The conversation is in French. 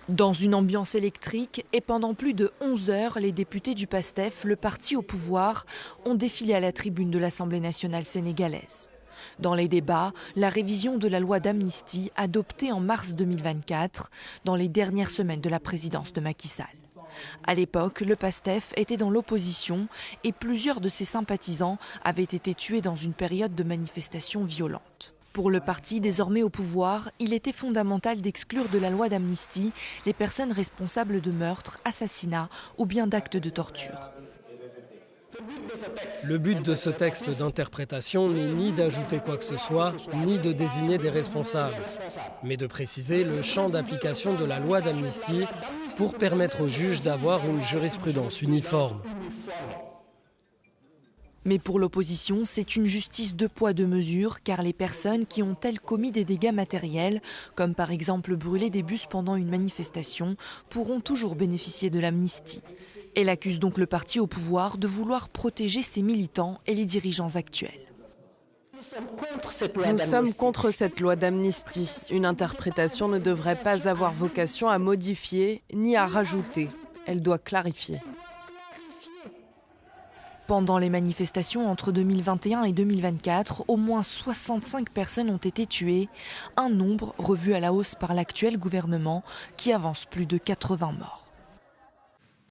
Dans une ambiance électrique et pendant plus de 11 heures, les députés du PASTEF, le parti au pouvoir, ont défilé à la tribune de l'Assemblée nationale sénégalaise. Dans les débats, la révision de la loi d'amnistie adoptée en mars 2024, dans les dernières semaines de la présidence de Macky Sall. À l'époque, le PASTEF était dans l'opposition et plusieurs de ses sympathisants avaient été tués dans une période de manifestations violentes. Pour le parti désormais au pouvoir, il était fondamental d'exclure de la loi d'amnistie les personnes responsables de meurtres, assassinats ou bien d'actes de torture. Le but de ce texte d'interprétation n'est ni d'ajouter quoi que ce soit, ni de désigner des responsables, mais de préciser le champ d'application de la loi d'amnistie pour permettre aux juges d'avoir une jurisprudence uniforme. Mais pour l'opposition, c'est une justice deux poids deux mesures, car les personnes qui ont-elles commis des dégâts matériels, comme par exemple brûler des bus pendant une manifestation, pourront toujours bénéficier de l'amnistie. Elle accuse donc le parti au pouvoir de vouloir protéger ses militants et les dirigeants actuels. Nous sommes contre cette loi d'amnistie. Une interprétation ne devrait pas avoir vocation à modifier ni à rajouter. Elle doit clarifier. Pendant les manifestations entre 2021 et 2024, au moins 65 personnes ont été tuées, un nombre revu à la hausse par l'actuel gouvernement qui avance plus de 80 morts.